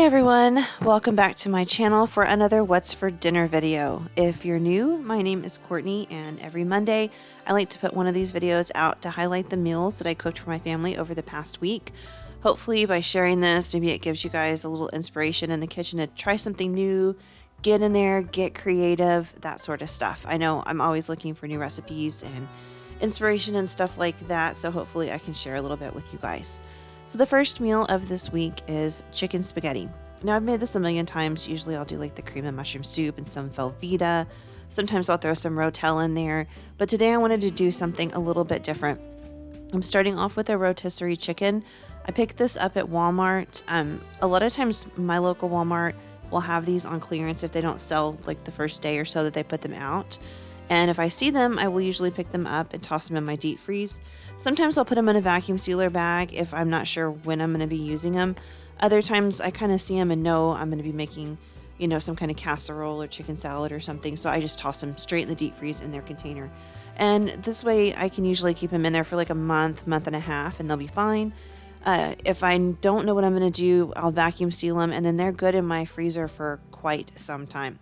everyone, welcome back to my channel for another What's for Dinner video. If you're new, my name is Courtney, and every Monday I like to put one of these videos out to highlight the meals that I cooked for my family over the past week. Hopefully by sharing this, maybe it gives you guys a little inspiration in the kitchen to try something new, get in there, get creative, that sort of stuff. I know I'm always looking for new recipes and inspiration and stuff like that, so hopefully I can share a little bit with you guys. So the first meal of this week is chicken spaghetti. Now I've made this a million times. Usually I'll do like the cream and mushroom soup and some Velveeta. Sometimes I'll throw some Rotel in there, but today I wanted to do something a little bit different. I'm starting off with a rotisserie chicken. I picked this up at Walmart. A lot of times my local Walmart will have these on clearance if they don't sell like the first day or so that they put them out. And if I see them, I will usually pick them up and toss them in my deep freeze. Sometimes I'll put them in a vacuum sealer bag if I'm not sure when I'm going to be using them. Other times I kind of see them and know I'm going to be making, some kind of casserole or chicken salad or something. So I just toss them straight in the deep freeze in their container. And this way I can usually keep them in there for like a month and a half, and they'll be fine. If I don't know what I'm going to do, I'll vacuum seal them, and then they're good in my freezer for quite some time.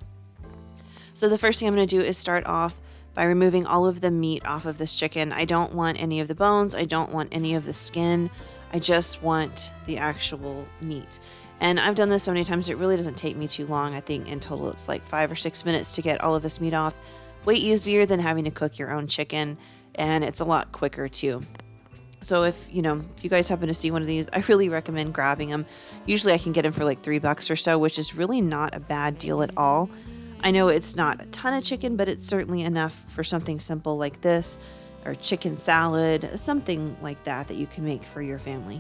So the first thing I'm going to do is start off by removing all of the meat off of this chicken. I don't want any of the bones. I don't want any of the skin. I just want the actual meat. And I've done this so many times, it really doesn't take me too long. I think in total it's like 5 or 6 minutes to get all of this meat off. Way easier than having to cook your own chicken, and it's a lot quicker too. So if you guys happen to see one of these, I really recommend grabbing them. Usually I can get them for like $3 or so, which is really not a bad deal at all. I know it's not a ton of chicken, but it's certainly enough for something simple like this, or chicken salad, something like that you can make for your family.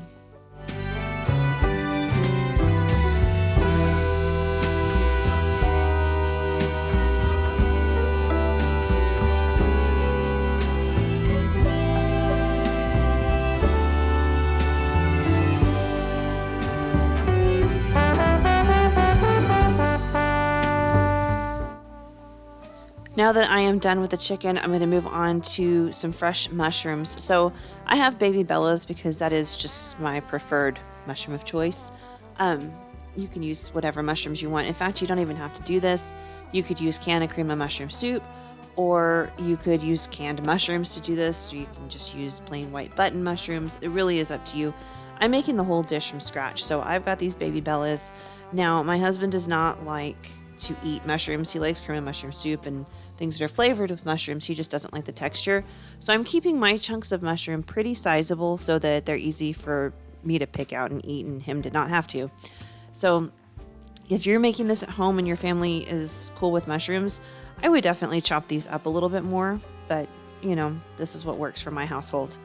Now that I am done with the chicken, I'm going to move on to some fresh mushrooms. So I have baby bellas because that is just my preferred mushroom of choice. You can use whatever mushrooms you want. In fact, you don't even have to do this. You could use canned cream of mushroom soup, or you could use canned mushrooms to do this. So you can just use plain white button mushrooms. It really is up to you. I'm making the whole dish from scratch. So I've got these baby bellas. Now, my husband does not like to eat mushrooms. He likes cream of mushroom soup and things that are flavored with mushrooms. He just doesn't like the texture. So I'm keeping my chunks of mushroom pretty sizable so that they're easy for me to pick out and eat and him to not have to. So if you're making this at home and your family is cool with mushrooms, I would definitely chop these up a little bit more, but this is what works for my household.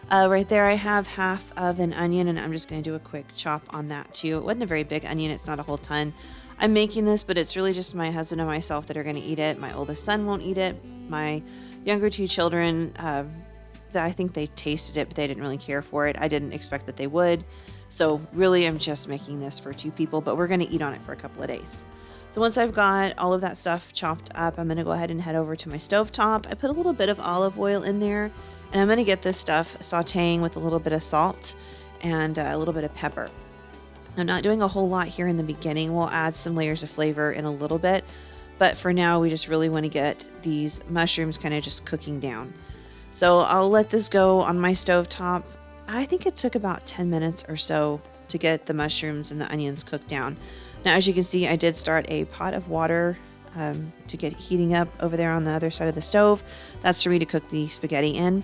Right there I have half of an onion, and I'm just going to do a quick chop on that too. It wasn't a very big onion, it's not a whole ton. I'm making this, but it's really just my husband and myself that are going to eat it. My oldest son won't eat it. My younger two children, I think they tasted it, but they didn't really care for it. I didn't expect that they would. So really, I'm just making this for 2 people, but we're going to eat on it for a couple of days. So once I've got all of that stuff chopped up, I'm going to go ahead and head over to my stovetop. I put a little bit of olive oil in there, and I'm going to get this stuff sauteing with a little bit of salt and a little bit of pepper. I'm not doing a whole lot here in the beginning. We'll add some layers of flavor in a little bit, but for now we just really want to get these mushrooms kind of just cooking down. So I'll let this go on my stovetop. I think it took about 10 minutes or so to get the mushrooms and the onions cooked down. Now, as you can see, I did start a pot of water to get heating up over there on the other side of the stove. That's for me to cook the spaghetti in,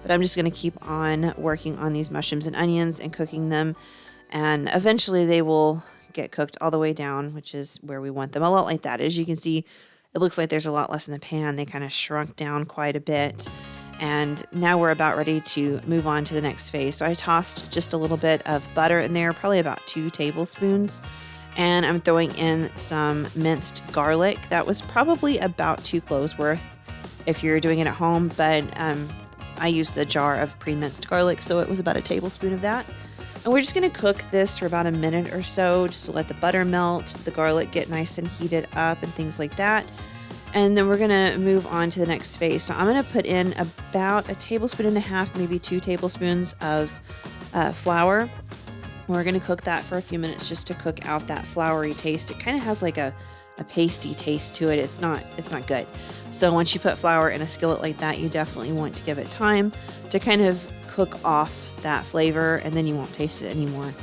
but I'm just going to keep on working on these mushrooms and onions and cooking them. And eventually they will get cooked all the way down, which is where we want them, a lot like that. As you can see, it looks like there's a lot less in the pan. They kind of shrunk down quite a bit. And now we're about ready to move on to the next phase. So I tossed just a little bit of butter in there, probably about 2 tablespoons. And I'm throwing in some minced garlic. That was probably about 2 cloves worth if you're doing it at home. But I used the jar of pre-minced garlic, so it was about a tablespoon of that. And we're just going to cook this for about a minute or so, just to let the butter melt, the garlic get nice and heated up and things like that. And then we're going to move on to the next phase. So I'm going to put in about 1.5 tablespoons, maybe 2 tablespoons of flour. We're going to cook that for a few minutes just to cook out that floury taste. It kind of has like a pasty taste to it. It's not good. So once you put flour in a skillet like that, you definitely want to give it time to kind of cook off that flavor, and then you won't taste it anymore.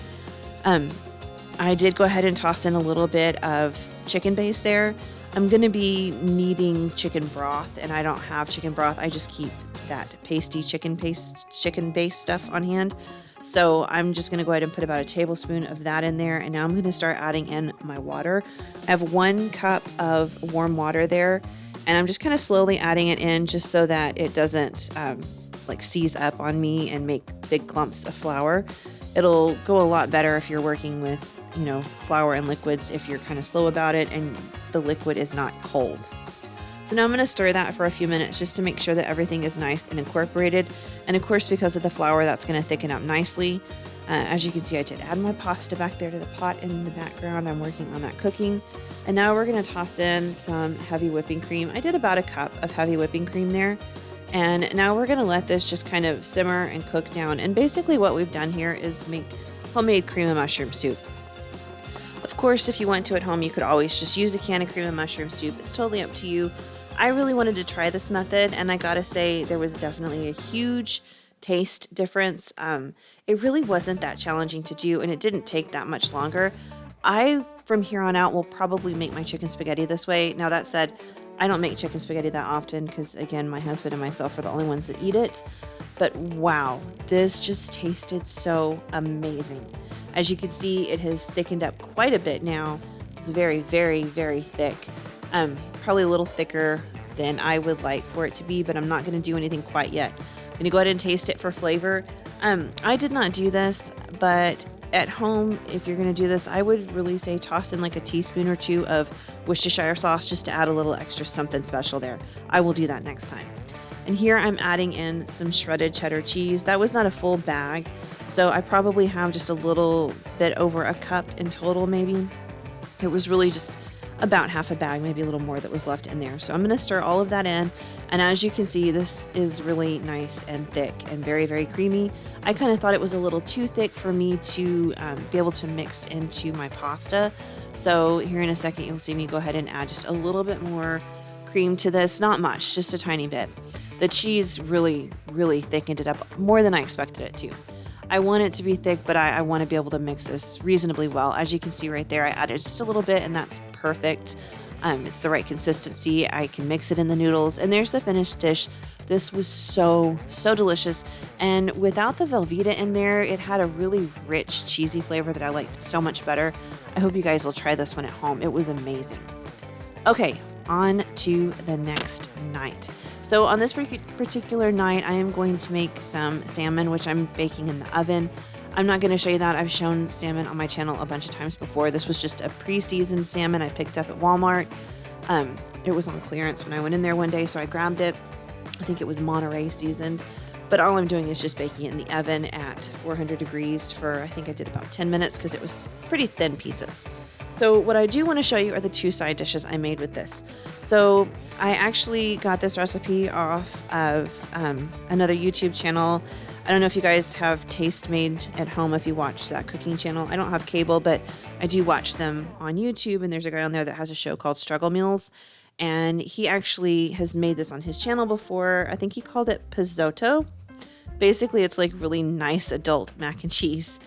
I did go ahead and toss in a little bit of chicken base there. I'm going to be needing chicken broth, and I don't have chicken broth. I just keep that pasty chicken base stuff on hand. So I'm just going to go ahead and put about a tablespoon of that in there. And now I'm going to start adding in my water. I have 1 cup of warm water there, and I'm just kind of slowly adding it in just so that it doesn't like seize up on me and make big clumps of flour. It'll go a lot better if you're working with, flour and liquids, if you're kind of slow about it and the liquid is not cold. So now I'm going to stir that for a few minutes just to make sure that everything is nice and incorporated. And of course, because of the flour, that's going to thicken up nicely. As you can see, I did add my pasta back there to the pot in the background. I'm working on that cooking. And now we're going to toss in some heavy whipping cream. I did about a cup of heavy whipping cream there. And now we're going to let this just kind of simmer and cook down. And basically what we've done here is make homemade cream of mushroom soup. Of course, if you want to at home, you could always just use a can of cream of mushroom soup. It's totally up to you. I really wanted to try this method, and I gotta say there was definitely a huge taste difference. It really wasn't that challenging to do, and it didn't take that much longer. I, from here on out, will probably make my chicken spaghetti this way. Now, that said, I don't make chicken spaghetti that often because, again, my husband and myself are the only ones that eat it. But wow, this just tasted so amazing. As you can see, it has thickened up quite a bit now. It's very, very, very thick. Probably a little thicker than I would like for it to be, but I'm not going to do anything quite yet. I'm going to go ahead and taste it for flavor. I did not do this, but at home, if you're going to do this, I would really say toss in like a teaspoon or 2 of Worcestershire sauce just to add a little extra something special there. I will do that next time. And here I'm adding in some shredded cheddar cheese. That was not a full bag, so I probably have just a little bit over a cup in total maybe. It was really just about half a bag, maybe a little more that was left in there. So I'm going to stir all of that in. And as you can see, this is really nice and thick and very, very creamy. I kind of thought it was a little too thick for me to be able to mix into my pasta. So here in a second, you'll see me go ahead and add just a little bit more cream to this. Not much, just a tiny bit. The cheese really, really thickened it up more than I expected it to. I want it to be thick, but I want to be able to mix this reasonably well. As you can see right there, I added just a little bit, and that's perfect. It's the right consistency. I can mix it in the noodles, and there's the finished dish. This was so, so delicious. And without the Velveeta in there, it had a really rich, cheesy flavor that I liked so much better. I hope you guys will try this one at home. It was amazing. Okay, on to the next night. So on this particular night, I am going to make some salmon, which I'm baking in the oven. I'm not going to show you that. I've shown salmon on my channel a bunch of times before. This was just a pre-seasoned salmon I picked up at Walmart. It was on clearance when I went in there one day, so I grabbed it. I think it was Monterey seasoned. But all I'm doing is just baking it in the oven at 400 degrees for, I think I did about 10 minutes because it was pretty thin pieces. So what I do want to show you are the 2 side dishes I made with this. So I actually got this recipe off of another YouTube channel. I don't know if you guys have Taste Made at home if you watch that cooking channel. I don't have cable, but I do watch them on YouTube, and there's a guy on there that has a show called Struggle Meals, and he actually has made this on his channel before. I think he called it Pasotto. Basically, it's like really nice adult mac and cheese.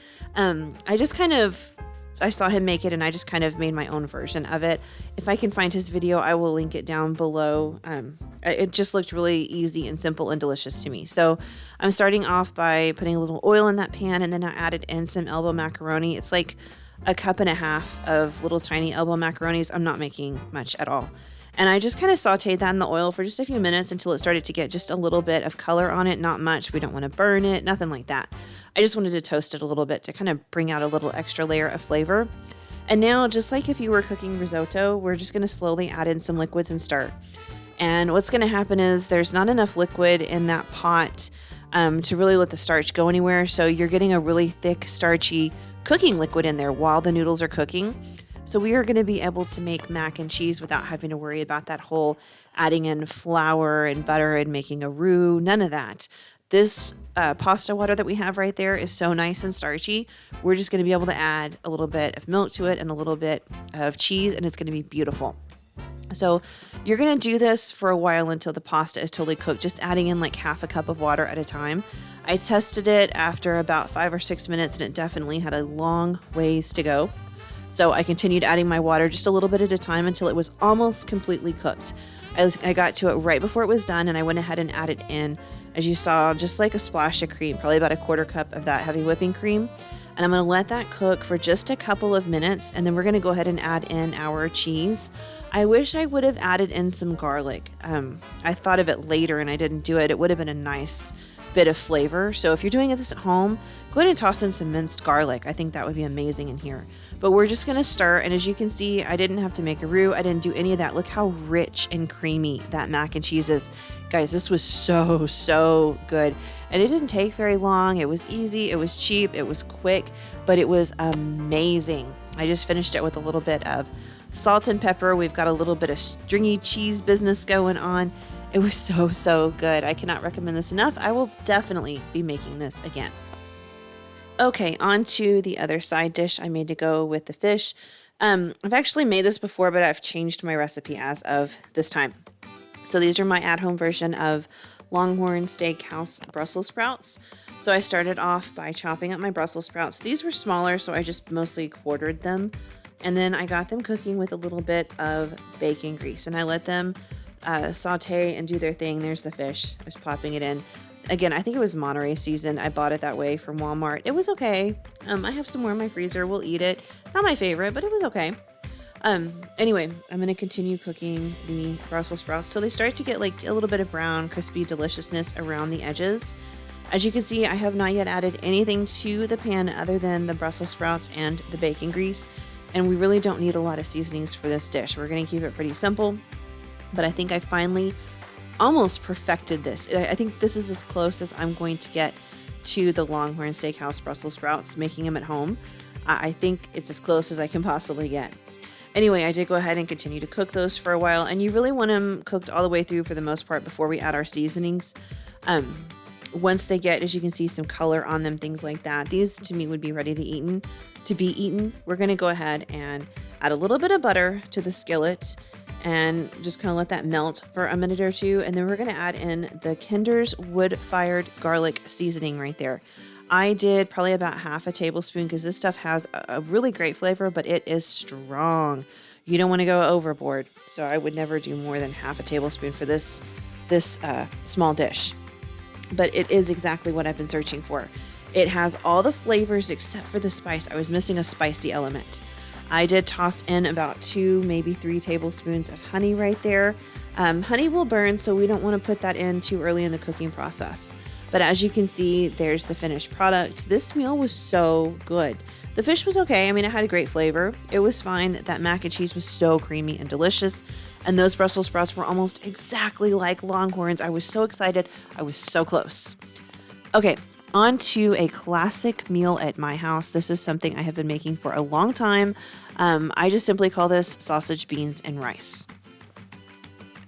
I saw him make it, and I just kind of made my own version of it. If I can find his video, I will link it down below. It just looked really easy and simple and delicious to me. So I'm starting off by putting a little oil in that pan, and then I added in some elbow macaroni. It's like a cup and a half of little tiny elbow macaronis. I'm not making much at all. And I just kind of sauteed that in the oil for just a few minutes until it started to get just a little bit of color on it. Not much. We don't want to burn it. Nothing like that. I just wanted to toast it a little bit to kind of bring out a little extra layer of flavor. And now, just like if you were cooking risotto, we're just going to slowly add in some liquids and stir. And what's going to happen is there's not enough liquid in that pot to really let the starch go anywhere. So you're getting a really thick, starchy cooking liquid in there while the noodles are cooking. So we are going to be able to make mac and cheese without having to worry about that whole adding in flour and butter and making a roux. None of that. This pasta water that we have right there is so nice and starchy. We're just going to be able to add a little bit of milk to it and a little bit of cheese, and it's going to be beautiful. So you're going to do this for a while until the pasta is totally cooked, just adding in like half a cup of water at a time. I tested it after about 5 or 6 minutes, and it definitely had a long ways to go. So I continued adding my water just a little bit at a time until it was almost completely cooked. I got to it right before it was done, and I went ahead and added in, as you saw, just like a splash of cream, probably about a quarter cup of that heavy whipping cream. And I'm going to let that cook for just a couple of minutes, and then we're going to go ahead and add in our cheese. I wish I would have added in some garlic. I thought of it later and I didn't do it. It would have been a nice bit of flavor. So if you're doing this at home, go ahead and toss in some minced garlic. I think that would be amazing in here. But we're just going to stir, and as you can see, I didn't have to make a roux. I didn't do any of that. Look how rich and creamy that mac and cheese is. Guys, this was so good. And it didn't take very long. It was easy, it was cheap, it was quick, but it was amazing. I just finished it with a little bit of salt and pepper. We've got a little bit of stringy cheese business going on. It was so good. I cannot recommend this enough. I will definitely be making this again. Okay, on to the other side dish I made to go with the fish. I've actually made this before, but I've changed my recipe as of this time. So these are my at-home version of Longhorn Steakhouse Brussels sprouts. So I started off by chopping up my Brussels sprouts. These were smaller, so I just mostly quartered them. And then I got them cooking with a little bit of bacon grease, and I let them saute and do their thing. There's the fish. I was popping it in. Again, I think it was Monterey season. I bought it that way from Walmart. It was okay. I have some more in my freezer. We'll eat it. Not my favorite, but it was okay. Anyway, I'm going to continue cooking the Brussels sprouts till they start to get like a little bit of brown, crispy deliciousness around the edges. As you can see, I have not yet added anything to the pan other than the Brussels sprouts and the bacon grease. And we really don't need a lot of seasonings for this dish. We're going to keep it pretty simple. But I think I finally almost perfected this. I think this is as close as I'm going to get to the Longhorn Steakhouse Brussels sprouts, making them at home. I think it's as close as I can possibly get. Anyway, I did go ahead and continue to cook those for a while, and you really want them cooked all the way through for the most part before we add our seasonings. Once they get, as you can see, some color on them, things like that, these to me would be ready to be eaten. We're going to go ahead and add a little bit of butter to the skillet and just kind of let that melt for a minute or two. And then we're going to add in the Kinder's wood-fired garlic seasoning right there. I did probably about half a tablespoon because this stuff has a really great flavor, but it is strong. You don't want to go overboard. So I would never do more than half a tablespoon for this small dish. But it is exactly what I've been searching for. It has all the flavors except for the spice. I was missing a spicy element. I did toss in about 2, maybe 3 tablespoons of honey right there. Honey will burn, so we don't want to put that in too early in the cooking process. But as you can see, there's the finished product. This meal was so good. The fish was okay. I mean, it had a great flavor. It was fine. That mac and cheese was so creamy and delicious. And those Brussels sprouts were almost exactly like Longhorns. I was so excited. I was so close. Okay. On to a classic meal at my house. This is something I have been making for a long time. I just simply call this sausage, beans, and rice.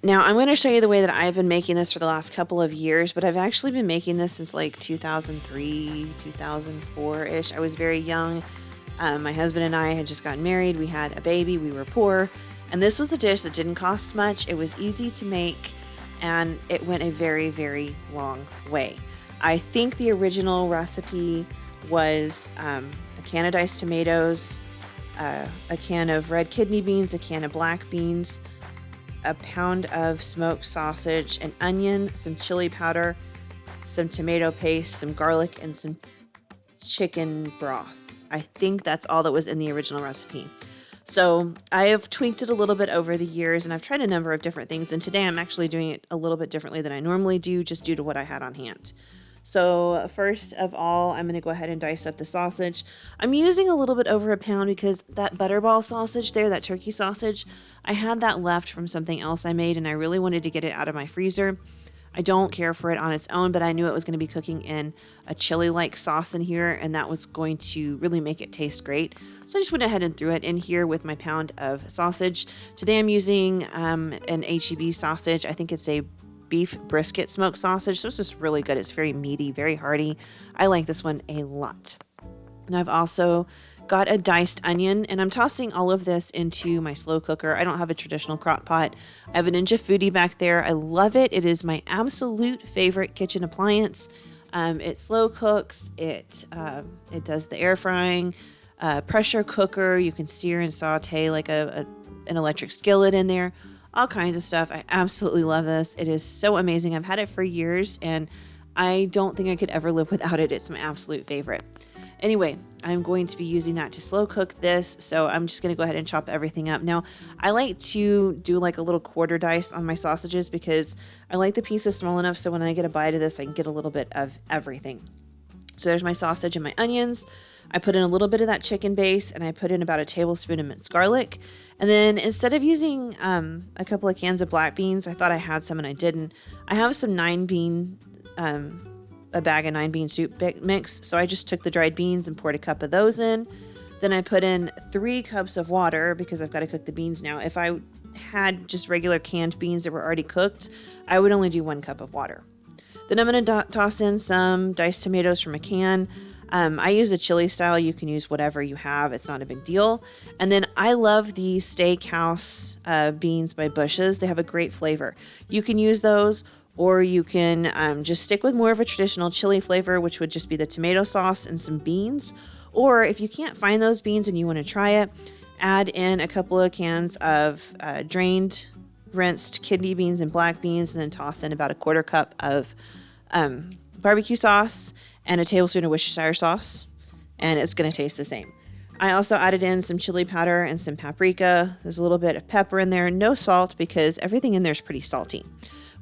Now, I'm going to show you the way that I've been making this for the last couple of years, but I've actually been making this since like 2003, 2004-ish. I was very young. My husband and I had just gotten married. We had a baby. We were poor. And this was a dish that didn't cost much. It was easy to make, and it went a very, very long way. I think the original recipe was a can of diced tomatoes, a can of red kidney beans, a can of black beans, a pound of smoked sausage, an onion, some chili powder, some tomato paste, some garlic, and some chicken broth. I think that's all that was in the original recipe. So I have tweaked it a little bit over the years, and I've tried a number of different things. And today I'm actually doing it a little bit differently than I normally do, just due to what I had on hand. So first of all, I'm going to go ahead and dice up the sausage. I'm using a little bit over a pound because that butterball sausage there, that turkey sausage, I had that left from something else I made, and I really wanted to get it out of my freezer. I don't care for it on its own, but I knew it was going to be cooking in a chili-like sauce in here, and that was going to really make it taste great. So I just went ahead and threw it in here with my pound of sausage. Today I'm using an H-E-B sausage. I think it's a beef brisket smoked sausage. So this is really good. It's very meaty, very hearty. I like this one a lot. And I've also got a diced onion, and I'm tossing all of this into my slow cooker. I don't have a traditional crock pot. I have a Ninja Foodie back there. I love it. It is my absolute favorite kitchen appliance. It slow cooks. It does the air frying, pressure cooker. You can sear and saute like an electric skillet in there. All kinds of stuff. I absolutely love this. It is so amazing. I've had it for years, and I don't think I could ever live without it. It's my absolute favorite. Anyway, I'm going to be using that to slow cook this, so I'm just going to go ahead and chop everything up. Now, I like to do like a little quarter dice on my sausages because I like the pieces small enough so when I get a bite of this, I can get a little bit of everything. So there's my sausage and my onions. I put in a little bit of that chicken base, and I put in about a tablespoon of minced garlic. And then instead of using a couple of cans of black beans, I thought I had some and I didn't. I have some a bag of 9-bean soup mix. So I just took the dried beans and poured a cup of those in. Then I put in 3 cups of water because I've got to cook the beans now. If I had just regular canned beans that were already cooked, I would only do 1 cup of water. Then I'm going to toss in some diced tomatoes from a can. I use the chili style. You can use whatever you have. It's not a big deal. And then I love the Steakhouse beans by Bush's. They have a great flavor. You can use those, or you can just stick with more of a traditional chili flavor, which would just be the tomato sauce and some beans. Or if you can't find those beans and you want to try it, add in a couple of cans of drained, rinsed kidney beans and black beans, and then toss in about a 1/4 cup of barbecue sauce and a tablespoon of Worcestershire sauce, and it's going to taste the same. I also added in some chili powder and some paprika. There's a little bit of pepper in there, no salt because everything in there is pretty salty.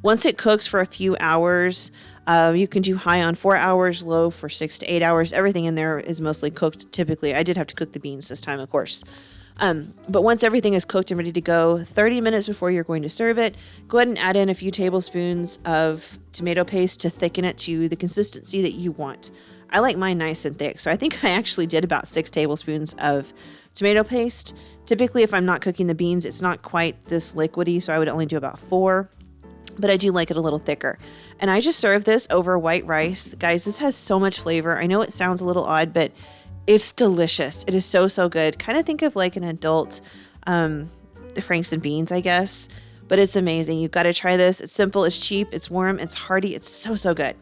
Once it cooks for a few hours, you can do high on 4 hours, low for 6 to 8 hours. Everything in there is mostly cooked typically. I did have to cook the beans this time, of course. But once everything is cooked and ready to go, 30 minutes before you're going to serve it, go ahead and add in a few tablespoons of tomato paste to thicken it to the consistency that you want. I like mine nice and thick, so I think I actually did about 6 tablespoons of tomato paste. Typically, if I'm not cooking the beans, it's not quite this liquidy, so I would only do about 4. But I do like it a little thicker. And I just serve this over white rice. Guys, this has so much flavor. I know it sounds a little odd, but it's delicious. It is so, so good. Kind of think of like an adult Franks and beans, I guess. But it's amazing. You've got to try this. It's simple, it's cheap, it's warm, it's hearty. It's so, so good.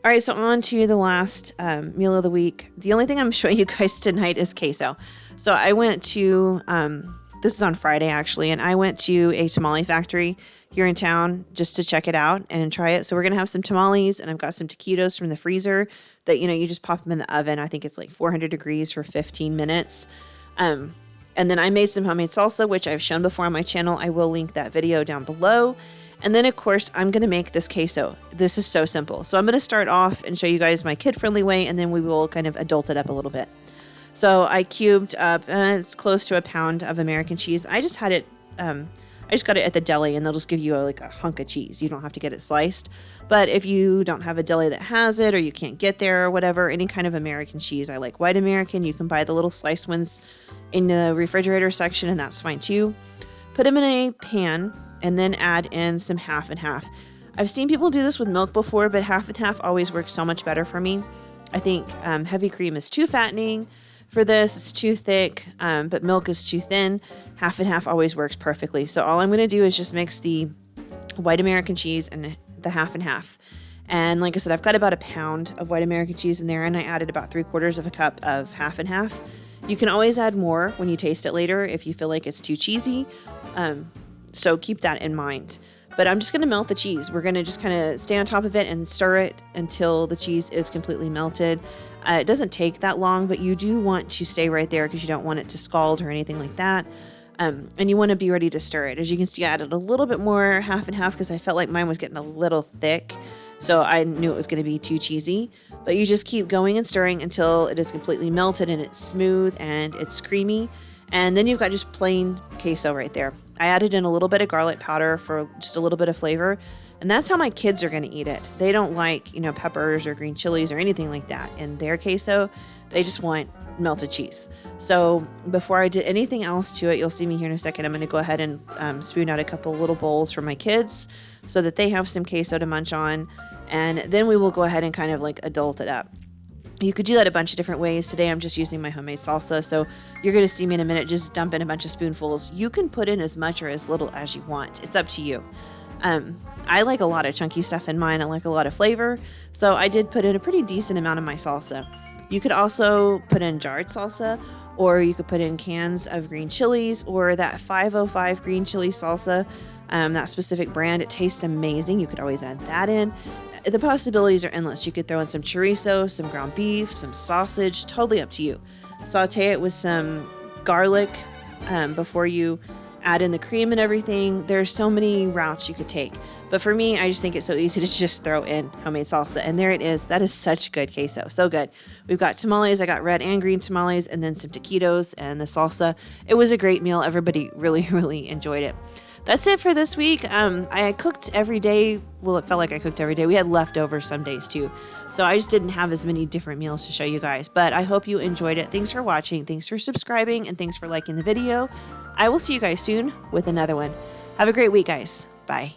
All right, so on to the last meal of the week. The only thing I'm showing you guys tonight is queso. So I went to, this is on Friday actually, and I went to a tamale factory here in town just to check it out and try it. So we're going to have some tamales, and I've got some taquitos from the freezer that, you just pop them in the oven. I think it's like 400 degrees for 15 minutes. And then I made some homemade salsa, which I've shown before on my channel. I will link that video down below. And then, of course, I'm going to make this queso. This is so simple. So I'm going to start off and show you guys my kid-friendly way, and then we will kind of adult it up a little bit. So I cubed up, it's close to a pound of American cheese. I just had it, I just got it at the deli, and they'll just give you like a hunk of cheese. You don't have to get it sliced. But if you don't have a deli that has it, or you can't get there or whatever, any kind of American cheese. I like white American. You can buy the little sliced ones in the refrigerator section, and that's fine too. Put them in a pan, and then add in some half and half. I've seen people do this with milk before, but half and half always works so much better for me. I think heavy cream is too fattening for this. It's too thick, but milk is too thin. Half and half always works perfectly. So all I'm going to do is just mix the white American cheese and the half and half. And like I said, I've got about a pound of white American cheese in there, and I added about 3/4 cup of half and half. You can always add more when you taste it later if you feel like it's too cheesy. So keep that in mind. But I'm just going to melt the cheese. We're going to just kind of stay on top of it and stir it until the cheese is completely melted. It doesn't take that long, but you do want to stay right there because you don't want it to scald or anything like that. And you want to be ready to stir it. As you can see, I added a little bit more half and half because I felt like mine was getting a little thick. So I knew it was going to be too cheesy. But you just keep going and stirring until it is completely melted and it's smooth and it's creamy. And then you've got just plain queso right there. I added in a little bit of garlic powder for just a little bit of flavor. And that's how my kids are going to eat it. They don't like, peppers or green chilies or anything like that in their queso. They just want melted cheese. So before I did anything else to it, you'll see me here in a second. I'm going to go ahead and spoon out a couple little bowls for my kids so that they have some queso to munch on. And then we will go ahead and kind of like adult it up. You could do that a bunch of different ways. Today I'm just using my homemade salsa, so you're going to see me in a minute just dump in a bunch of spoonfuls. You can put in as much or as little as you want. It's up to you. I like a lot of chunky stuff in mine. I like a lot of flavor, so I did put in a pretty decent amount of my salsa. You could also put in jarred salsa, or you could put in cans of green chilies, or that 505 green chili salsa, that specific brand. It tastes amazing. You could always add that in. The possibilities are endless. You could throw in some chorizo, some ground beef, some sausage, totally up to you. Saute it with some garlic before you add in the cream and everything. There's so many routes you could take. But for me, I just think it's so easy to just throw in homemade salsa. And there it is. That is such good queso. So good. We've got tamales. I got red and green tamales, and then some taquitos and the salsa. It was a great meal. Everybody really, really enjoyed it. That's it for this week. I cooked every day. Well, it felt like I cooked every day. We had leftovers some days too. So I just didn't have as many different meals to show you guys. But I hope you enjoyed it. Thanks for watching. Thanks for subscribing. And thanks for liking the video. I will see you guys soon with another one. Have a great week, guys. Bye.